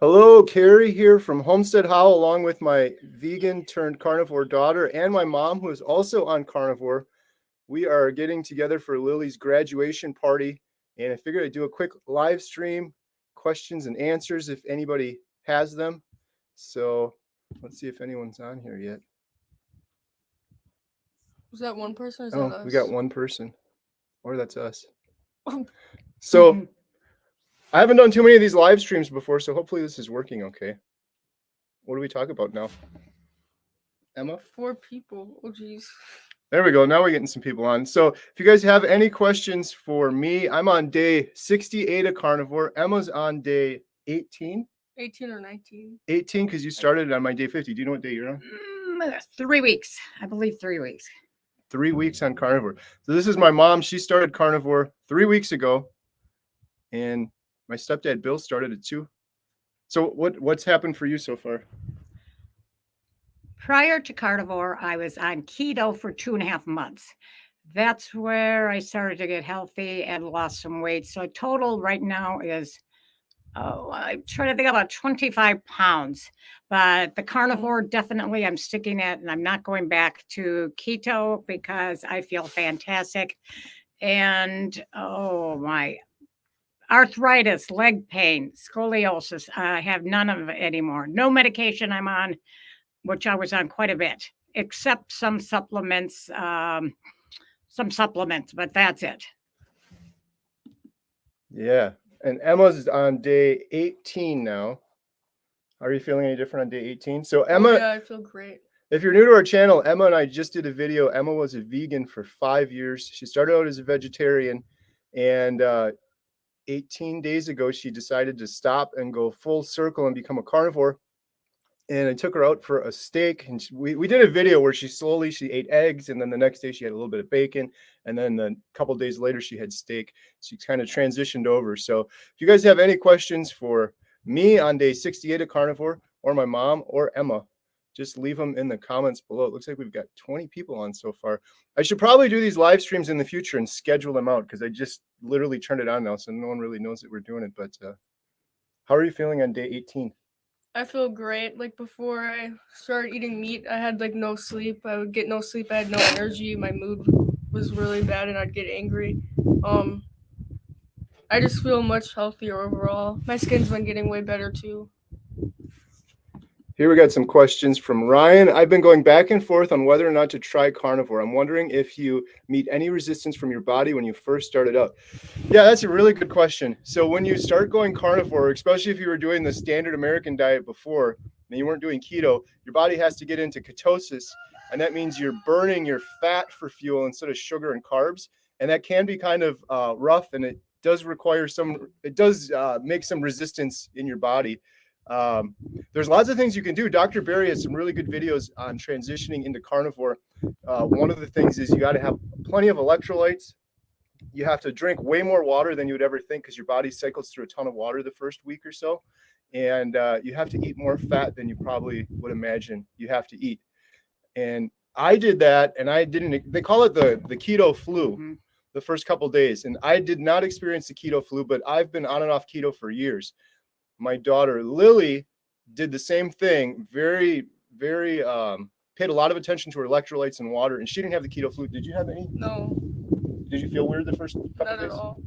Hello, Kerry here from Homestead How, along with my vegan turned carnivore daughter and my mom, who is also on carnivore. We are getting together for Lily's graduation party, and I figured I'd do a quick live stream, questions and answers if anybody has them. So let's see if anyone's on here yet. Was that one person or is that Oh, us? we got one person, or that's us. So I haven't done too many of these live streams before, so hopefully this is working okay. What do we talk about now? Emma? 4 people. Oh, jeez. There we go. Now we're getting some people on. So if you guys have any questions for me, I'm on day 68 of carnivore. Emma's on day 18. 18 or 19. 18 because you started on my day 50. Do you know what day you're on? 3 weeks. I believe 3 weeks. 3 weeks on carnivore. So this is my mom. She started carnivore 3 weeks ago. And my stepdad Bill started at 2. So what's happened for you so far? Prior to carnivore, I was on keto for 2.5 months. That's where I started to get healthy and lost some weight. So total right now is, I'm trying to think about 25 pounds. But the carnivore, definitely I'm sticking at, and I'm not going back to keto because I feel fantastic. And oh my, arthritis, leg pain, scoliosis, I have none of it anymore. No medication I'm on, which I was on quite a bit, except some supplements, but that's it. Yeah. And Emma's on day 18 now. Are you feeling any different on day 18? So Emma, yeah, I feel great. If you're new to our channel, Emma and I just did a video. Emma was a vegan for 5 years. She started out as a vegetarian, and 18 days ago, she decided to stop and go full circle and become a carnivore. And I took her out for a steak, and we did a video where she ate eggs, and then the next day she had a little bit of bacon, and then a couple days later she had steak. She kind of transitioned over. So if you guys have any questions for me on day 68 of carnivore, or my mom, or Emma, just leave them in the comments below. It looks like we've got 20 people on so far. I should probably do these live streams in the future and schedule them out, because I just literally turned it on now, so no one really knows that we're doing it. But how are you feeling on day 18? I feel great. Like before I started eating meat, I had like no sleep. I would get no sleep. I had no energy. My mood was really bad, and I'd get angry. I just feel much healthier overall. My skin's been getting way better too. Here we got some questions from Ryan. I've been going back and forth on whether or not to try carnivore. I'm wondering if you meet any resistance from your body when you first started out. Yeah, that's a really good question. So when you start going carnivore, especially if you were doing the standard American diet before and you weren't doing keto, your body has to get into ketosis. And that means you're burning your fat for fuel instead of sugar and carbs. And that can be kind of rough, and it does make some resistance in your body. There's lots of things you can do. Dr. Barry has some really good videos on transitioning into carnivore. One of the things is you got to have plenty of electrolytes. You have to drink way more water than you would ever think, because your body cycles through a ton of water the first week or so. And you have to eat more fat than you probably would imagine you have to eat. And I did that, and they call it the keto flu the first couple days. And I did not experience the keto flu, but I've been on and off keto for years. My daughter Lily did the same thing. Very paid a lot of attention to her electrolytes and water, and she didn't have the keto flu. Did you have any? No. Did you feel weird the first couple Not days? at all.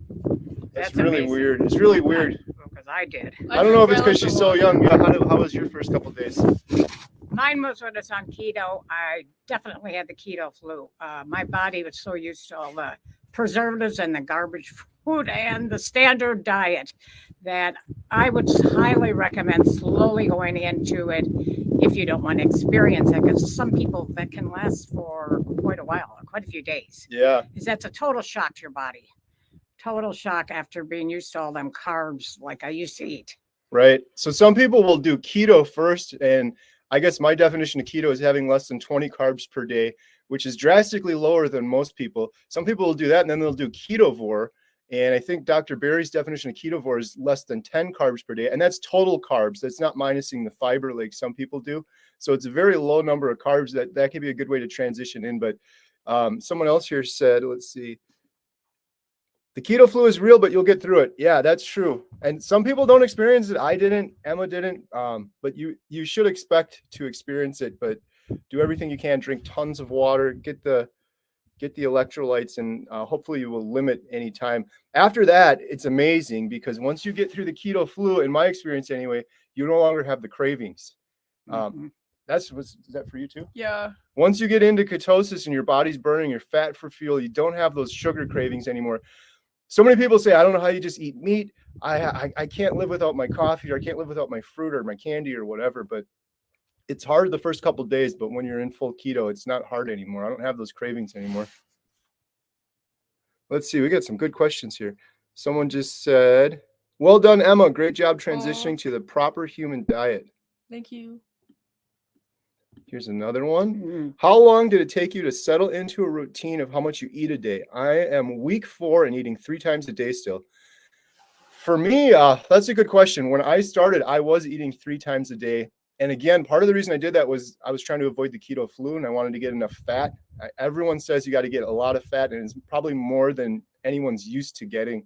That's really amazing. Weird. It's really weird. Because I did. I don't know if it's because she's so young. Yeah, how was your first couple days? Mine was when it's on keto. I definitely had the keto flu. My body was so used to all the preservatives and the garbage food and the standard diet that I would highly recommend slowly going into it if you don't want to experience it, because some people that can last for quite a while, quite a few days. Yeah. Because that's a total shock to your body. Total shock after being used to all them carbs like I used to eat. Right. So some people will do keto first, and I guess my definition of keto is having less than 20 carbs per day, which is drastically lower than most people. Some people will do that, and then they'll do ketovore. And I think Dr. Barry's definition of ketovore is less than 10 carbs per day. And that's total carbs. That's not minusing the fiber like some people do. So it's a very low number of carbs. That could be a good way to transition in. But someone else here said, let's see, The keto flu is real, but you'll get through it. Yeah, that's true. And some people don't experience it. I didn't. Emma didn't. But you should expect to experience it. But do everything you can. Drink tons of water. Get the electrolytes, and hopefully you will limit any time. After that, it's amazing because once you get through the keto flu, in my experience anyway, you no longer have the cravings. Is that for you too? Yeah. Once you get into ketosis and your body's burning your fat for fuel, you don't have those sugar cravings anymore. So many people say, I don't know how you just eat meat. I can't live without my coffee, or I can't live without my fruit or my candy or whatever. But it's hard the first couple of days, but when you're in full keto, it's not hard anymore. I don't have those cravings anymore. Let's see. We got some good questions here. Someone just said, well done, Emma. Great job transitioning to the proper human diet. Thank you. Here's another one. How long did it take you to settle into a routine of how much you eat a day? I am week 4 and eating 3 times a day still. For me, that's a good question. When I started, I was eating 3 times a day. And again, part of the reason I did that was I was trying to avoid the keto flu and I wanted to get enough fat. Everyone says you got to get a lot of fat, and it's probably more than anyone's used to getting.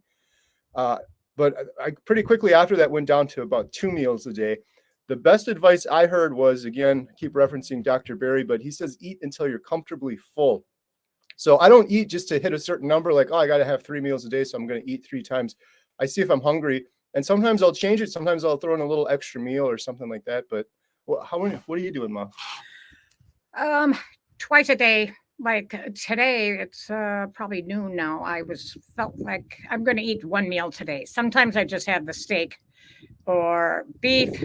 But I pretty quickly after that went down to about 2 meals a day. The best advice I heard was, again, I keep referencing Dr. Berry, but he says eat until you're comfortably full. So I don't eat just to hit a certain number, like, oh, I got to have 3 meals a day, so I'm going to eat 3 times. I see if I'm hungry, and sometimes I'll change it. Sometimes I'll throw in a little extra meal or something like that. But what are you doing, Mom? Twice a day. Like today, it's probably noon now. Felt like I'm going to eat 1 meal today. Sometimes I just have the steak or beef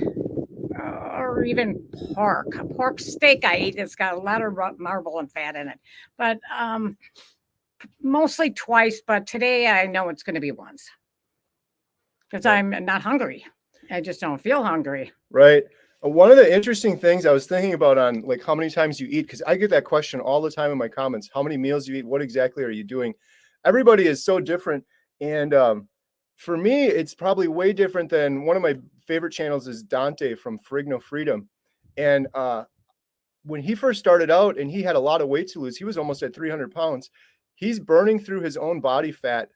or even pork. A pork steak I eat, it's got a lot of marble and fat in it. But mostly twice. But today I know it's going to be once because I'm not hungry. I just don't feel hungry. Right. One of the interesting things I was thinking about on like how many times you eat, because I get that question all the time in my comments, how many meals you eat, what exactly are you doing? Everybody is so different. And for me, it's probably way different than one of my favorite channels is Dante from Frigno Freedom. And when he first started out and he had a lot of weight to lose, he was almost at 300 pounds. He's burning through his own body fat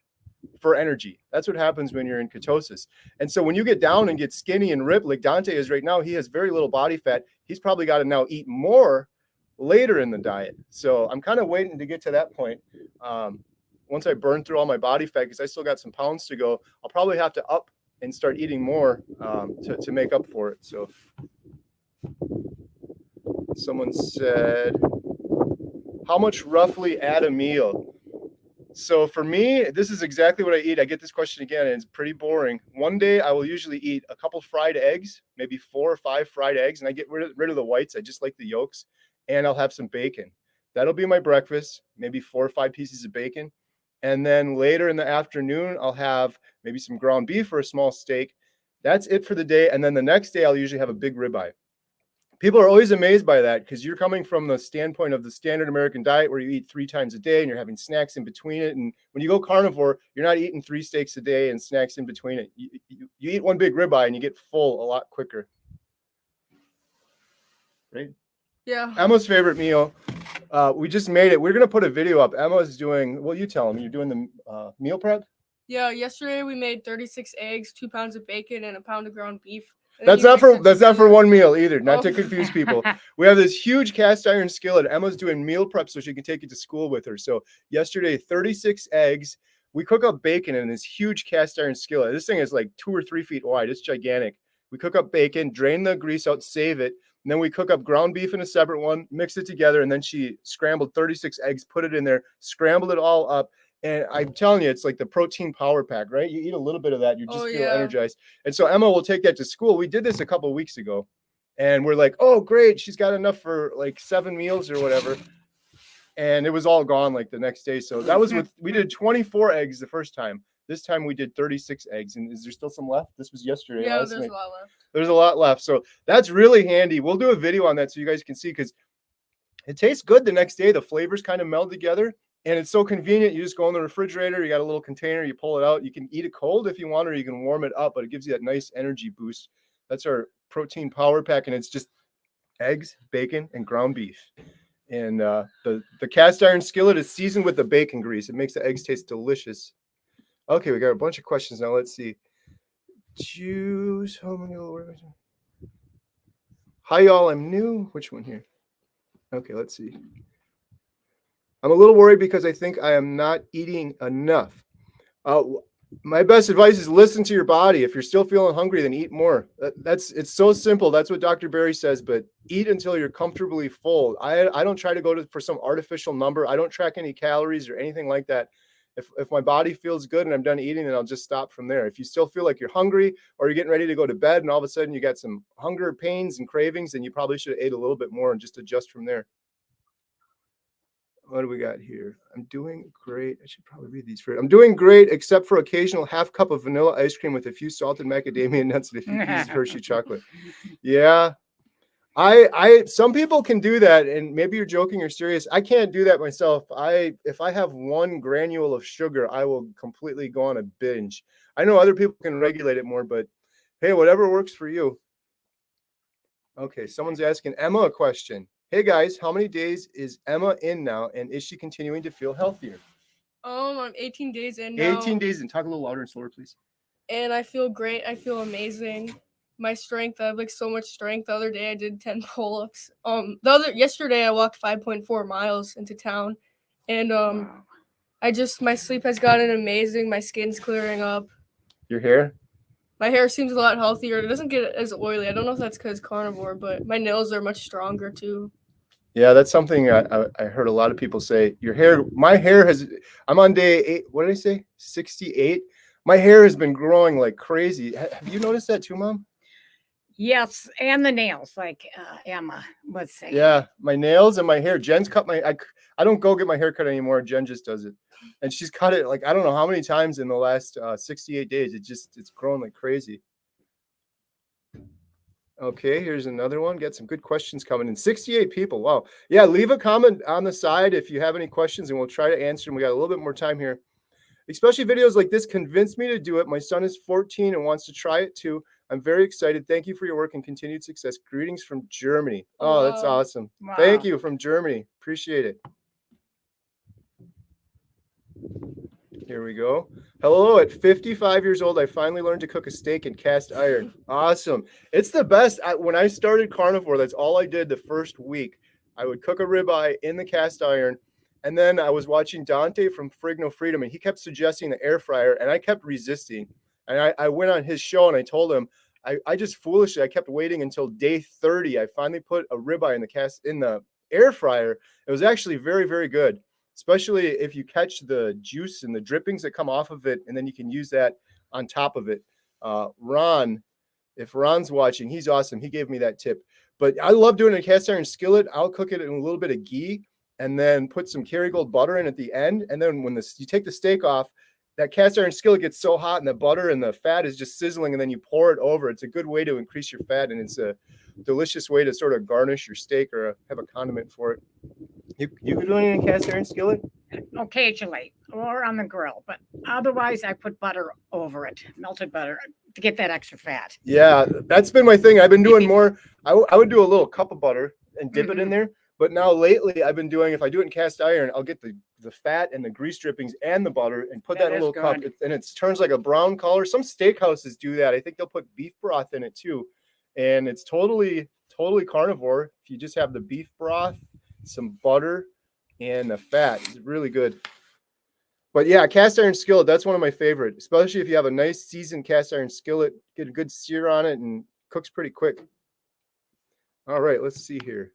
for energy. That's what happens when you're in ketosis. And so when you get down and get skinny and ripped like Dante is right now, he has very little body fat. He's probably got to now eat more later in the diet. So I'm kind of waiting to get to that point. Once I burn through all my body fat, because I still got some pounds to go, I'll probably have to up and start eating more to make up for it. So someone said, how much roughly at a meal? So for me, this is exactly what I eat. I get this question again, and it's pretty boring. One day I will usually eat a couple fried eggs, maybe 4 or 5 fried eggs, and I get rid of the whites. I just like the yolks, and I'll have some bacon. That'll be my breakfast, maybe 4 or 5 pieces of bacon. And then later in the afternoon, I'll have maybe some ground beef or a small steak. That's it for the day. And then the next day, I'll usually have a big ribeye. People are always amazed by that because you're coming from the standpoint of the standard American diet where you eat 3 times a day and you're having snacks in between it. And when you go carnivore, you're not eating 3 steaks a day and snacks in between it. You eat one big ribeye and you get full a lot quicker. Right? Yeah. Emma's favorite meal. We just made it. We're going to put a video up. Emma's doing, well, you tell them. You're doing the meal prep? Yeah, yesterday we made 36 eggs, 2 pounds of bacon, and a pound of ground beef. That's not for one meal either, not to confuse people. We have this huge cast iron skillet. Emma's doing meal prep so she can take it to school with her. So yesterday, 36 eggs. We cook up bacon in this huge cast iron skillet. This thing is like 2 or 3 feet wide. It's gigantic. We cook up bacon, drain the grease out, save it. And then we cook up ground beef in a separate one, mix it together. And then she scrambled 36 eggs, put it in there, scrambled it all up. And I'm telling you, it's like the protein power pack, right? You eat a little bit of that, you just feel energized. And so Emma will take that to school. We did this a couple of weeks ago. And we're like, oh, great. She's got enough for like 7 meals or whatever. And it was all gone like the next day. So that was we did 24 eggs the first time. This time we did 36 eggs. And is there still some left? This was yesterday. Yeah, there's a lot left. There's a lot left. So that's really handy. We'll do a video on that so you guys can see because it tastes good the next day. The flavors kind of meld together. And it's so convenient. You just go in the refrigerator. You got a little container. You pull it out. You can eat it cold if you want, or you can warm it up. But it gives you that nice energy boost. That's our protein power pack. And it's just eggs, bacon, and ground beef. And the cast iron skillet is seasoned with the bacon grease. It makes the eggs taste delicious. Okay, we got a bunch of questions now. Let's see. Choose how many. Hi, y'all. I'm new. Which one here? Okay, let's see. I'm a little worried because I think I am not eating enough. My best advice is listen to your body. If you're still feeling hungry, then eat more. It's so simple. That's what Dr. Berry says, but eat until you're comfortably full. I don't try to go for some artificial number. I don't track any calories or anything like that. If my body feels good and I'm done eating, then I'll just stop from there. If you still feel like you're hungry or you're getting ready to go to bed and all of a sudden you got some hunger pains and cravings, then you probably should have ate a little bit more and just adjust from there. What do we got here? I'm doing great. I should probably read these first. I'm doing great, except for occasional half cup of vanilla ice cream with a few salted macadamia nuts and a few pieces of Hershey chocolate. Yeah. Some people can do that, and maybe you're joking or serious. I can't do that myself. If I have one granule of sugar, I will completely go on a binge. I know other people can regulate it more, but hey, whatever works for you. Okay, someone's asking Emma a question. Hey guys, how many days is Emma in now, and is she continuing to feel healthier? I'm 18 days in now. 18 days, and talk a little louder and slower, please. And I feel great. I feel amazing. My strength, I have like so much strength. The other day I did 10 pull-ups. Yesterday I walked 5.4 miles into town, and Wow. my sleep has gotten amazing. My skin's clearing up. Your hair? My hair seems a lot healthier. It doesn't get as oily. I don't know if that's because carnivore, but my nails are much stronger too. Yeah, that's something I heard a lot of people say. My hair I'm on day 8. What did I say? 68. My hair has been growing like crazy. Have you noticed that too, Mom? Yes, and the nails, like Emma was saying. Yeah, my nails and my hair. Jen's cut I don't go get my hair cut anymore. Jen just does it. And she's cut it like I don't know how many times in the last 68 days. It's grown like crazy. Okay, here's another one. Got some good questions coming in. 68 people. Wow. Yeah, leave a comment on the side if you have any questions and we'll try to answer them. We got a little bit more time here. Especially videos like this convinced me to do it. My son is 14 and wants to try it too. I'm very excited. Thank you for your work and continued success. Greetings from Germany. Oh, that's awesome. Wow. Thank you from Germany. Appreciate it. Here we go. Hello, at 55 years old, I finally learned to cook a steak in cast iron. Awesome. It's the best. When I started carnivore, that's all I did the first week. I would cook a ribeye in the cast iron. And then I was watching Dante from Frigno Freedom, and he kept suggesting the air fryer, and I kept resisting. And I went on his show, and I told him, I just foolishly, I kept waiting until day 30. I finally put a ribeye in the air fryer. It was actually very, very good, especially if you catch the juice and the drippings that come off of it, and then you can use that on top of it. Ron, if Ron's watching, he's awesome. He gave me that tip. But I love doing a cast iron skillet. I'll cook it in a little bit of ghee and then put some Kerrygold butter in at the end. And then when you take the steak off, that cast iron skillet gets so hot and the butter and the fat is just sizzling, and then you pour it over. It's a good way to increase your fat, and it's a delicious way to sort of garnish your steak or have a condiment for it. You could do it in a cast iron skillet? Occasionally, or on the grill, but otherwise I put butter over it, melted butter, to get that extra fat. Yeah, that's been my thing. I've been doing more. I would do a little cup of butter and dip it in there. But now lately I've been doing, if I do it in cast iron, I'll get the fat and the grease drippings and the butter and put that in a little cup. And it turns like a brown color. Some steakhouses do that. I think they'll put beef broth in it too. And it's totally carnivore. If you just have the beef broth, some butter, and the fat, it's really good. But yeah, cast iron skillet, that's one of my favorite, especially if you have a nice seasoned cast iron skillet, get a good sear on it and cooks pretty quick. All right, let's see here.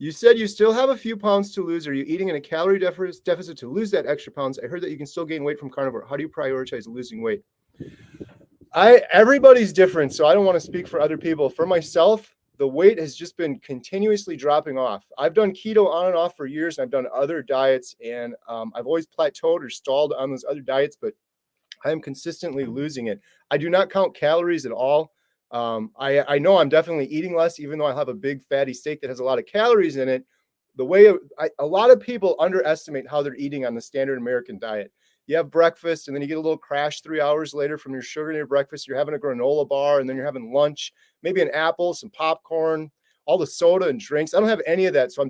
You said you still have a few pounds to lose. Are you eating in a calorie deficit to lose that extra pounds? I heard that you can still gain weight from carnivore. How do you prioritize losing weight? Everybody's different, so I don't want to speak for other people. For myself, the weight has just been continuously dropping off. I've done keto on and off for years. And I've done other diets, and I've always plateaued or stalled on those other diets, but I am consistently losing it. I do not count calories at all. I know I'm definitely eating less, even though I have a big fatty steak that has a lot of calories in it. A lot of people underestimate how they're eating on the standard American diet. You have breakfast, and then you get a little crash 3 hours later from your sugar in your breakfast. You're having a granola bar, and then you're having lunch, maybe an apple, some popcorn, all the soda and drinks. I don't have any of that, so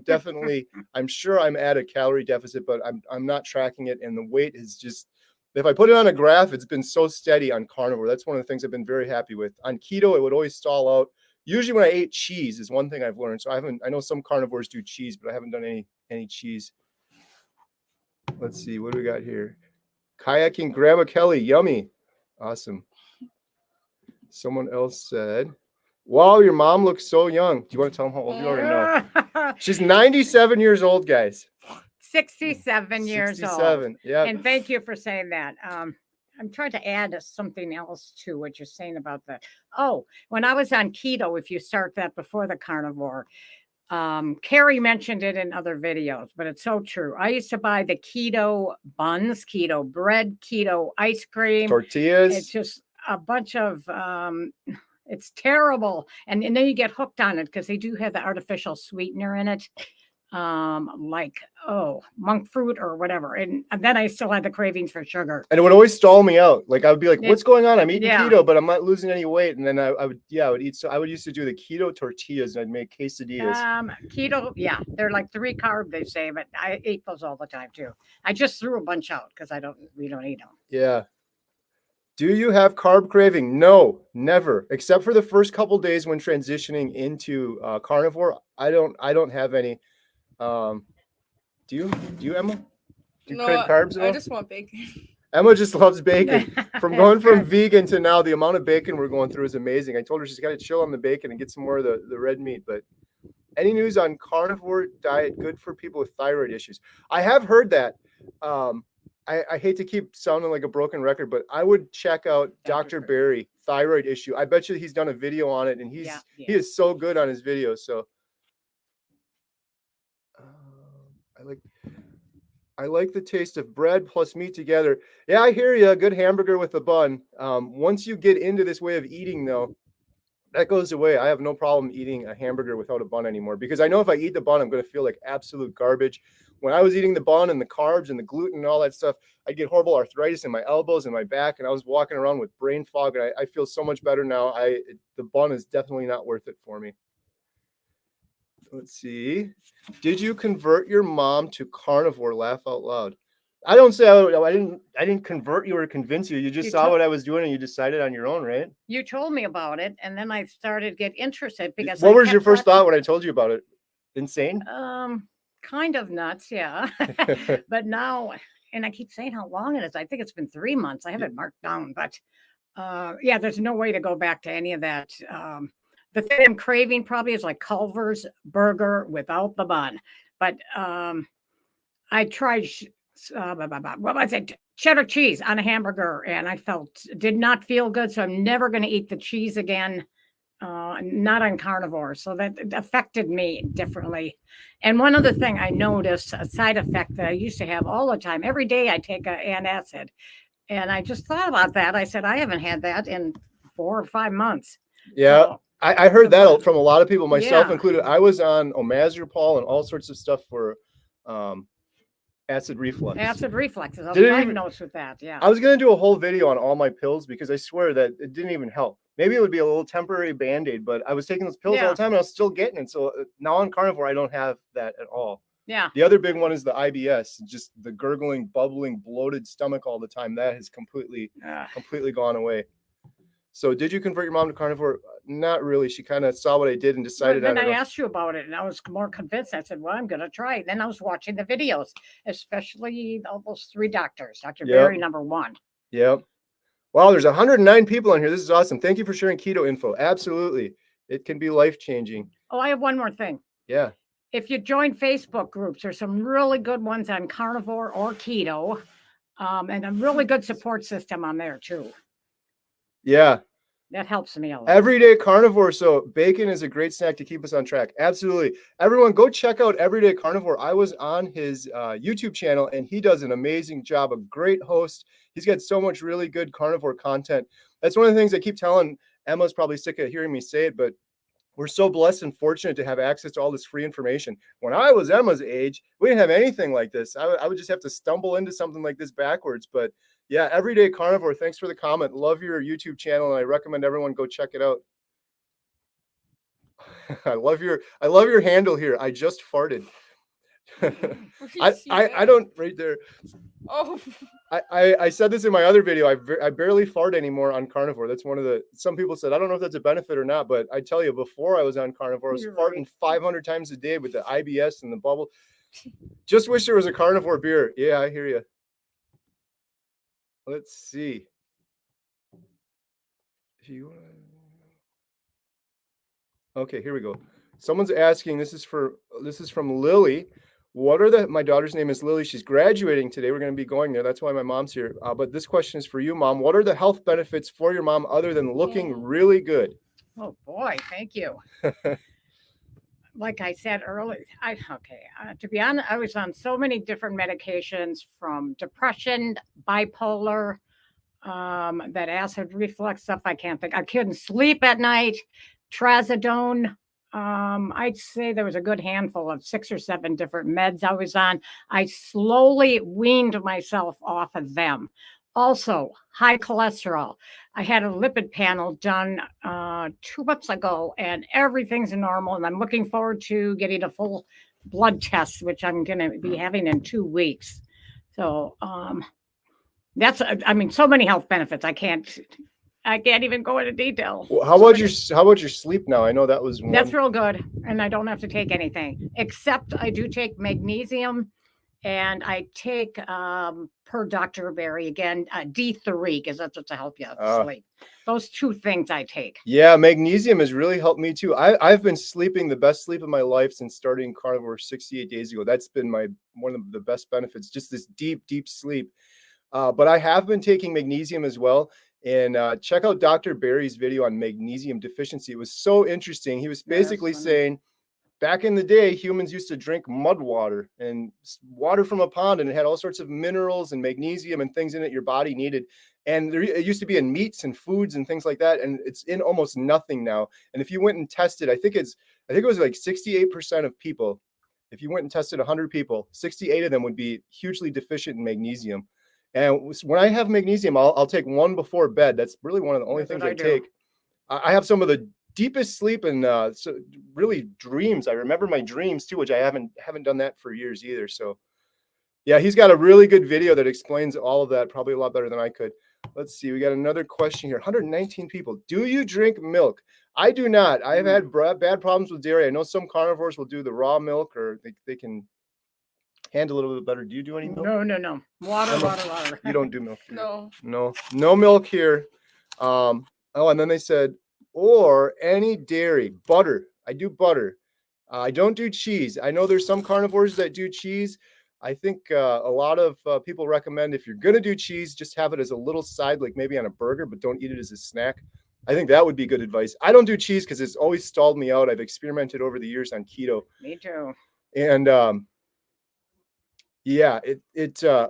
I'm sure I'm at a calorie deficit, but I'm not tracking it, and the weight is just If I put it on a graph, it's been so steady on carnivore. That's one of the things I've been very happy with. On keto, it would always stall out. Usually when I ate cheese is one thing I've learned. So I know some carnivores do cheese, but I haven't done any cheese. Let's see, what do we got here? Kayaking Grandma Kelly, yummy. Awesome. Someone else said, wow, your mom looks so young. Do you want to tell them how old you are or no? She's 97 years old, guys. 67 years 67, old. yeah. And thank you for saying that. I'm trying to add something else to what you're saying about that. Oh, when I was on keto, if you start that before the carnivore, Kerry mentioned it in other videos, but it's so true. I used to buy the keto buns, keto bread, keto ice cream. Tortillas. It's just a bunch of, it's terrible. And then you get hooked on it because they do have the artificial sweetener in it. Like monk fruit or whatever, and then I still had the cravings for sugar, and it would always stall me out. Like I would be like, what's going on? I'm eating Yeah. keto, but I'm not losing any weight. And then I would eat. So I would used to do the keto tortillas, and I'd make quesadillas. Keto, yeah, they're like 3 carb, they say, but I ate those all the time too. I just threw a bunch out because we don't eat them. Yeah. Do you have carb craving? No, never. Except for the first couple days when transitioning into carnivore, I don't have any. Do you, Emma? Do you crave carbs at all? I just want bacon. Emma just loves bacon. From going from vegan to now, the amount of bacon we're going through is amazing. I told her she's got to chill on the bacon and get some more of the red meat. But any news on carnivore diet good for people with thyroid issues? I have heard that. I hate to keep sounding like a broken record, but I would check out Dr. Berry, thyroid issue. I bet you he's done a video on it, and he is so good on his videos. So I like the taste of bread plus meat together. Yeah, I hear you. A good hamburger with a bun. Once you get into this way of eating, though, that goes away. I have no problem eating a hamburger without a bun anymore, because I know if I eat the bun, I'm going to feel like absolute garbage. When I was eating the bun and the carbs and the gluten and all that stuff, I'd get horrible arthritis in my elbows and my back, and I was walking around with brain fog, and I feel so much better now. The bun is definitely not worth it for me. Let's see. Did you convert your mom to carnivore? Laugh out loud. I don't say I didn't convert you or convince you. You just saw what I was doing and you decided on your own, right? You told me about it, and then I started to get interested because what was your first thought when I told you about it? Insane? Kind of nuts, yeah. But now, and I keep saying how long it is. I think it's been 3 months. I have it marked down, but yeah, there's no way to go back to any of that. The thing I'm craving probably is like Culver's burger without the bun. But I tried what was it? Cheddar cheese on a hamburger, and I did not feel good. So I'm never going to eat the cheese again. Not on carnivore. So that affected me differently. And one other thing I noticed, a side effect that I used to have all the time, every day I take an antacid. And I just thought about that. I said, I haven't had that in 4 or 5 months. Yeah. So, I heard that from a lot of people, myself included. I was on omazepam and all sorts of stuff for acid reflux. Acid reflux. I was diagnosed with that. Yeah. I was going to do a whole video on all my pills because I swear that it didn't even help. Maybe it would be a little temporary Band-Aid, but I was taking those pills all the time and I was still getting it. So now on carnivore, I don't have that at all. Yeah. The other big one is the IBS, just the gurgling, bubbling, bloated stomach all the time. That has completely gone away. So did you convert your mom to carnivore? Not really. She kind of saw what I did and decided on it. Then I asked you about it and I was more convinced. I said, well, I'm going to try it. Then I was watching the videos, especially all those 3 doctors, Dr. Berry, number 1. Yep. Wow, there's 109 people on here. This is awesome. Thank you for sharing keto info. Absolutely. It can be life-changing. Oh, I have one more thing. Yeah. If you join Facebook groups, there's some really good ones on carnivore or keto, and a really good support system on there too. Yeah. That helps me a lot. Everyday Carnivore. So bacon is a great snack to keep us on track. Absolutely. Everyone go check out Everyday Carnivore. I was on his YouTube channel and he does an amazing job. A great host. He's got so much really good carnivore content. That's one of the things I keep telling. Emma's probably sick of hearing me say it, but we're so blessed and fortunate to have access to all this free information. When I was Emma's age, we didn't have anything like this. I would just have to stumble into something like this backwards. But yeah, Everyday Carnivore, thanks for the comment. Love your YouTube channel, and I recommend everyone go check it out. I love your handle here. I just farted. Where do you I, see I that? don't right there. Oh, I said this in my other video. I barely fart anymore on carnivore. That's one of the, some people said, I don't know if that's a benefit or not, but I tell you, before I was on carnivore, I was You're farting right. 500 times a day with the IBS and the bubble. Just wish there was a carnivore beer. Yeah, I hear you. Let's see. If you Okay, here we go. Someone's asking, this is from Lily. What are my daughter's name is Lily. She's graduating today. We're going to be going there. That's why my mom's here. But this question is for you, Mom. What are the health benefits for your mom other than looking really good? Oh boy, thank you. Like I said earlier, to be honest, I was on so many different medications, from depression, bipolar, that acid reflux stuff. I can't think. I couldn't sleep at night. Trazodone. I'd say there was a good handful of 6 or 7 different meds I was on. I slowly weaned myself off of them. Also, high cholesterol. I had a lipid panel done 2 months ago, and everything's normal. And I'm looking forward to getting a full blood test, which I'm going to be having in 2 weeks. So that's, I mean, so many health benefits. I can't even go into detail. Well, how about your sleep now? I know that was one. That's real good, and I don't have to take anything, except I do take magnesium, and I take per Dr. Berry again D3, because that's what to help you sleep. Those 2 things I take. Yeah, magnesium has really helped me too. I've been sleeping the best sleep of my life since starting carnivore 68 days ago. That's been one of the best benefits, just this deep sleep. But I have been taking magnesium as well. And check out Dr. Berry's video on magnesium deficiency. It was so interesting. He was basically saying, back in the day, humans used to drink mud water and water from a pond, and it had all sorts of minerals and magnesium and things in it your body needed. And it used to be in meats and foods and things like that. And it's in almost nothing now. And if you went and tested, I think it was like 68% of people, if you went and tested 100 people, 68 of them would be hugely deficient in magnesium. And when I have magnesium, I'll take 1 before bed. That's really one of the only things I take. I have some of the deepest sleep and so really dreams. I remember my dreams too, which I haven't done that for years either. So yeah, he's got a really good video that explains all of that, probably a lot better than I could. Let's see. We got another question here. 119 people. Do you drink milk? I do not. I have had bad problems with dairy. I know some carnivores will do the raw milk, or they can handle it a little bit better. Do you do any milk? No. Water. You don't do milk here. no. Milk here. And then they said, or any dairy, butter. I do butter. I don't do cheese. I know there's some carnivores that do cheese. I think a lot of people recommend, if you're going to do cheese, just have it as a little side, like maybe on a burger, but don't eat it as a snack. I think that would be good advice. I don't do cheese because it's always stalled me out. I've experimented over the years on keto. Me too. And yeah,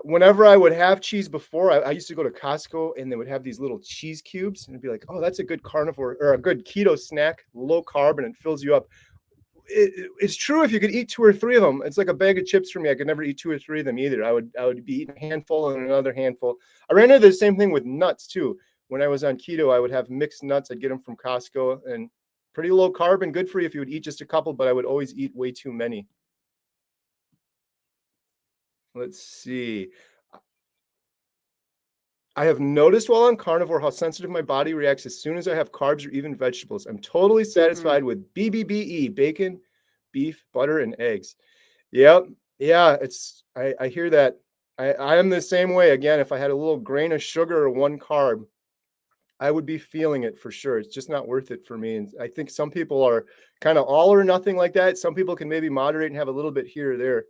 whenever I would have cheese before, I used to go to Costco, and they would have these little cheese cubes, and it'd be like, oh, that's a good carnivore or a good keto snack, low carb, and it fills you up. It's true if you could eat 2 or 3 of them. It's like a bag of chips for me. I could never eat 2 or 3 of them either. I would be eating a handful and another handful. I ran into the same thing with nuts too. When I was on keto, I would have mixed nuts. I'd get them from Costco, and pretty low carb and good for you if you would eat just a couple, but I would always eat way too many. Let's see. I have noticed while on carnivore how sensitive my body reacts as soon as I have carbs or even vegetables. I'm totally satisfied with BBBE, bacon, beef, butter, and eggs. Yep. Yeah, I hear that. I am the same way. Again, if I had a little grain of sugar or 1 carb, I would be feeling it for sure. It's just not worth it for me. And I think some people are kind of all or nothing like that. Some people can maybe moderate and have a little bit here or there.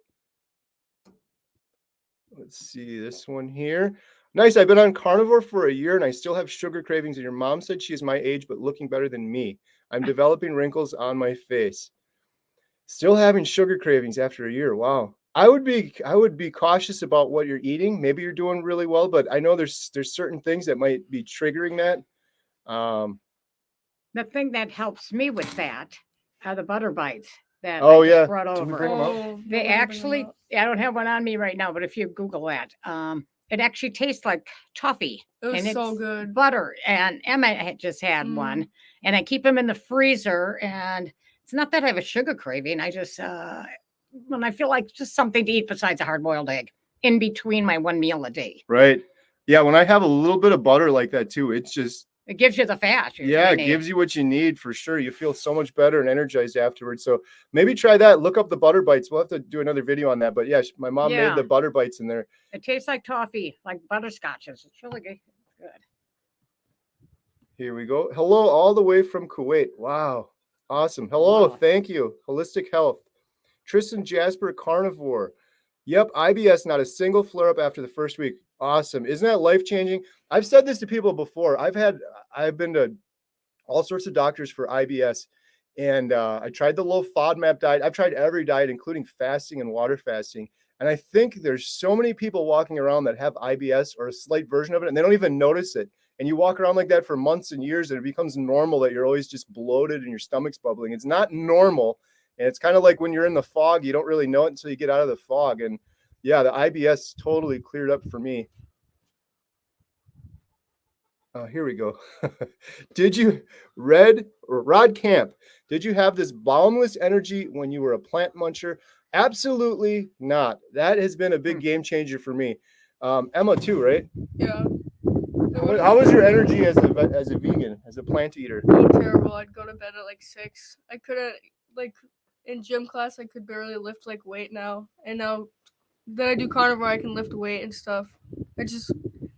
Let's see this one here. Nice. I've been on carnivore for a year and I still have sugar cravings. And your mom said she's my age, but looking better than me. I'm developing wrinkles on my face. Still having sugar cravings after a year. Wow. I would be cautious about what you're eating. Maybe you're doing really well, but I know there's certain things that might be triggering that. The thing that helps me with that are the butter bites that Oh I yeah. just brought Did we over. bring 'em up? Oh, They actually, I don't have one on me right now, but if you Google that, it actually tastes like toffee. It was and so it's good. butter. And Emma had just had one, and I keep them in the freezer. And it's not that I have a sugar craving. I just, when I feel like just something to eat besides a hard-boiled egg in between my one meal a day. Right. Yeah. When I have a little bit of butter like that too, it's just, It gives you the fat. yeah, it gives you what you need for sure. You feel so much better and energized afterwards. So maybe try that. Look up the butter bites. We'll have to do another video on that. But yeah, my mom made the butter bites in there. It tastes like toffee, like butterscotches. It's really good. Here we go. Hello, all the way from Kuwait. Wow. Awesome. Hello. Wow. Thank you. Holistic Health. Tristan Jasper, Carnivore. Yep. IBS, not a single flare up after the first week. Awesome. Isn't that life changing? I've said this to people before. I've been to all sorts of doctors for IBS, and I tried the low FODMAP diet. I've tried every diet, including fasting and water fasting. And I think there's so many people walking around that have IBS or a slight version of it, and they don't even notice it. And you walk around like that for months and years, and it becomes normal that you're always just bloated and your stomach's bubbling. It's not normal. And it's kind of like when you're in the fog, you don't really know it until you get out of the fog. And yeah, the IBS totally cleared up for me. Here we go. Did you, Rod Camp, did you have this boundless energy when you were a plant muncher? Absolutely not. That has been a big game changer for me. Emma too, right? Yeah. How was your energy as a vegan, as a plant eater? Oh, terrible. I'd go to bed at like 6. I couldn't, like, in gym class, I could barely lift like weight now. And now that I do carnivore, I can lift weight and stuff. I just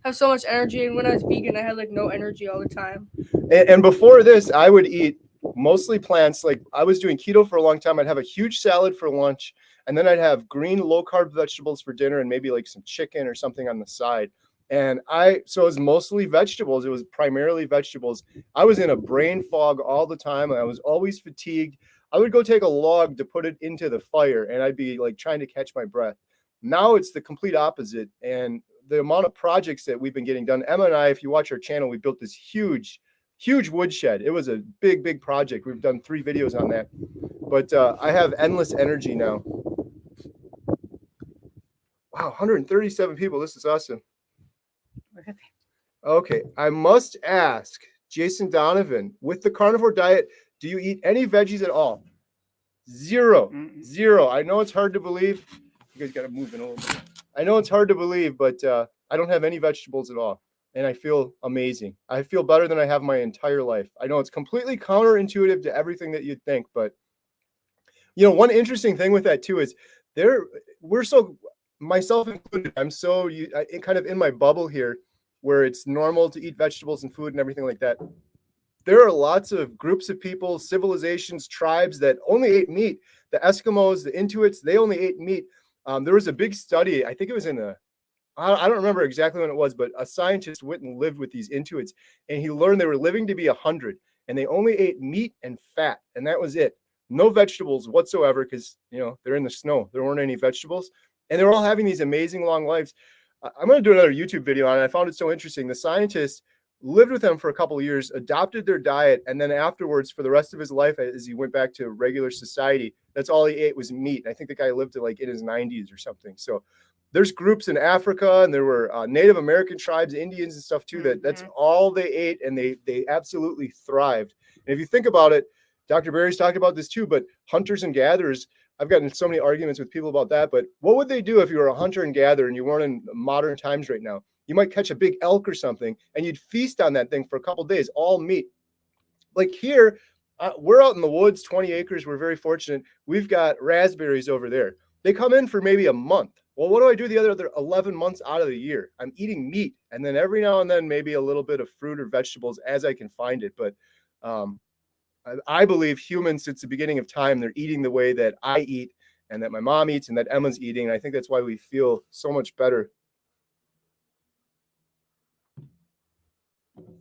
have so much energy. And when I was vegan, I had like no energy all the time. And before this, I would eat mostly plants. Like I was doing keto for a long time. I'd have a huge salad for lunch, and then I'd have green low carb vegetables for dinner and maybe like some chicken or something on the side. And so it was mostly vegetables. It was primarily vegetables. I was in a brain fog all the time. And I was always fatigued. I would go take a log to put it into the fire, and I'd be like trying to catch my breath. Now it's the complete opposite. And the amount of projects that we've been getting done, Emma and I, if you watch our channel, we built this huge woodshed. It was a big project. We've done 3 videos on that. But I have endless energy now. Wow, 137 people. This is awesome. Okay, I must ask, Jason Donovan, with the carnivore diet, do you eat any veggies at all? Zero. I know it's hard to believe. You guys got to move in a little bit. I know it's hard to believe, but I don't have any vegetables at all. And I feel amazing. I feel better than I have my entire life. I know it's completely counterintuitive to everything that you'd think, but you know, one interesting thing with that too is we're so, myself included, I'm so kind of in my bubble here where it's normal to eat vegetables and food and everything like that. There are lots of groups of people, civilizations, tribes that only ate meat. The Eskimos, the Inuits, they only ate meat. There was a big study, I think it was I don't remember exactly when it was, but a scientist went and lived with these Inuits, and he learned they were living to be 100, and they only ate meat and fat, and that was it. No vegetables whatsoever, because you know they're in the snow. There weren't any vegetables, and they were all having these amazing long lives. I'm going to do another YouTube video on it. I found it so interesting. The scientist lived with them for a couple of years, adopted their diet, and then afterwards, for the rest of his life, as he went back to regular society, that's all he ate was meat. I think the guy lived to like in his 90s or something. So there's groups in Africa, and there were Native American tribes, Indians and stuff too, that's all they ate, and they absolutely thrived. And if you think about it, Dr. Barry's talked about this too, but hunters and gatherers, I've gotten so many arguments with people about that, but what would they do if you were a hunter and gatherer and you weren't in modern times right now? You might catch a big elk or something, and you'd feast on that thing for a couple of days, all meat. Like here, we're out in the woods, 20 acres. We're very fortunate. We've got raspberries over there. They come in for maybe a month. Well, what do I do the other 11 months out of the year? I'm eating meat, and then every now and then maybe a little bit of fruit or vegetables as I can find it. But I believe humans, since the beginning of time, they're eating the way that I eat and that my mom eats and that Emma's eating. And I think that's why we feel so much better.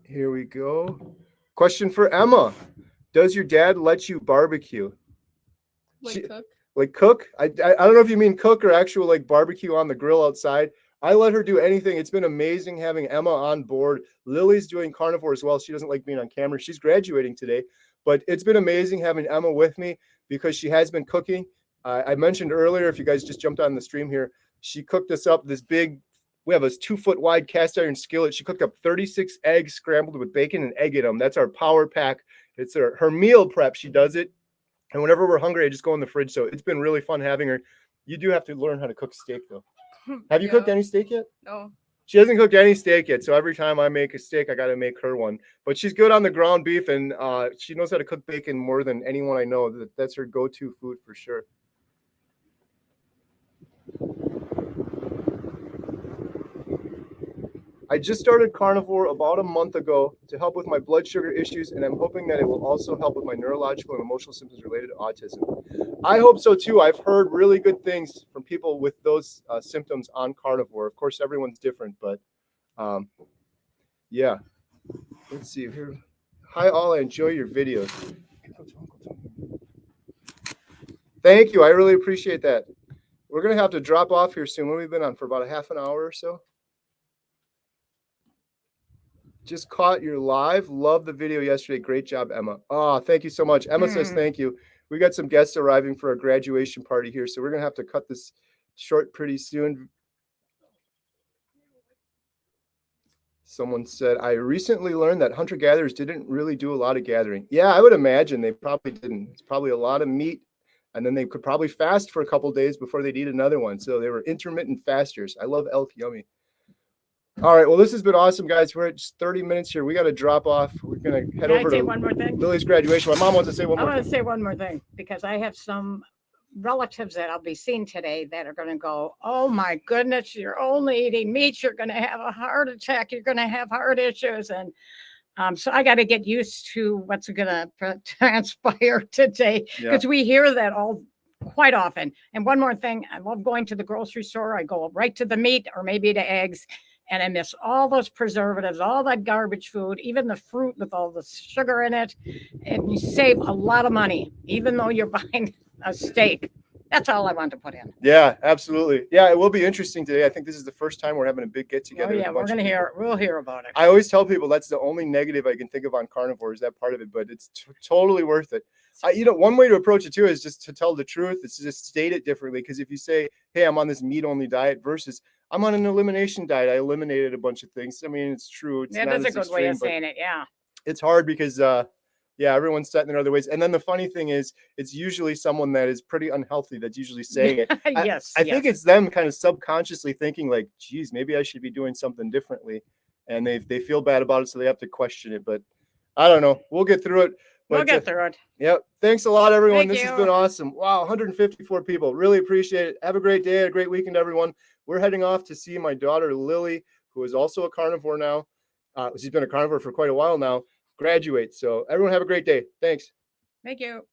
Here we go. Question for Emma. Does your dad let you barbecue? Cook? Like cook? I don't know if you mean cook or actual like barbecue on the grill outside. I let her do anything. It's been amazing having Emma on board. Lily's doing carnivore as well. She doesn't like being on camera. She's graduating today. But it's been amazing having Emma with me because she has been cooking. I mentioned earlier, if you guys just jumped on the stream here, she cooked us up this big, we have a 2-foot wide cast iron skillet. She cooked up 36 eggs scrambled with bacon and egg in them. That's our power pack. It's her meal prep. She does it. And whenever we're hungry, I just go in the fridge. So it's been really fun having her. You do have to learn how to cook steak, though. Have you cooked any steak yet? No. She hasn't cooked any steak yet. So every time I make a steak, I got to make her one. But she's good on the ground beef, and she knows how to cook bacon more than anyone I know. That's her go-to food for sure. I just started carnivore about a month ago to help with my blood sugar issues, and I'm hoping that it will also help with my neurological and emotional symptoms related to autism. I hope so too. I've heard really good things from people with those symptoms on carnivore. Of course, everyone's different, but yeah. Let's see here. Hi all, I enjoy your videos. Thank you. I really appreciate that. We're going to have to drop off here soon. We've been on for about a half an hour or so. Just caught your live. Love the video yesterday. Great job, Emma. Oh, thank you so much. Emma says thank you. We got some guests arriving for our graduation party here, so we're going to have to cut this short pretty soon. Someone said, I recently learned that hunter-gatherers didn't really do a lot of gathering. Yeah, I would imagine they probably didn't. It's probably a lot of meat, and then they could probably fast for a couple days before they'd eat another one. So they were intermittent fasters. I love elk. Yummy. All right. Well, this has been awesome, guys. We're at just 30 minutes here. We got to drop off. We're going to head over to one more thing? Lily's graduation. My mom wants to say one more I want thing. to say one more thing because I have some relatives that I'll be seeing today that are going to go, oh my goodness, you're only eating meat. You're going to have a heart attack. You're going to have heart issues. And so I got to get used to what's going to transpire today because we hear that all quite often. And one more thing, I love going to the grocery store. I go right to the meat or maybe to eggs. And I miss all those preservatives, all that garbage food, even the fruit with all the sugar in it. And you save a lot of money, even though you're buying a steak. That's all I want to put in. Yeah, absolutely. Yeah, it will be interesting today. I think this is the first time we're having a big get together. Oh, yeah, we're going to hear, we'll hear about it. I always tell people that's the only negative I can think of on carnivore is that part of it, but it's totally worth it. One way to approach it too is just to tell the truth. It's to just state it differently. Because if you say, hey, I'm on this meat only diet versus I'm on an elimination diet, I eliminated a bunch of things. I mean, it's true. It's that is a good way of saying it. Yeah. It's hard because, everyone's set in their other ways. And then the funny thing is, it's usually someone that is pretty unhealthy that's usually saying it. Yes. I think it's them kind of subconsciously thinking like, geez, maybe I should be doing something differently. And they feel bad about it, so they have to question it. But I don't know. We'll get through it. We'll get through it. Yep. Thanks a lot, everyone. Thank this you. has been awesome. Wow, 154 people. Really appreciate it. Have a great day, a great weekend, everyone. We're heading off to see my daughter, Lily, who is also a carnivore now. She's been a carnivore for quite a while now, graduate. So everyone have a great day. Thanks. Thank you.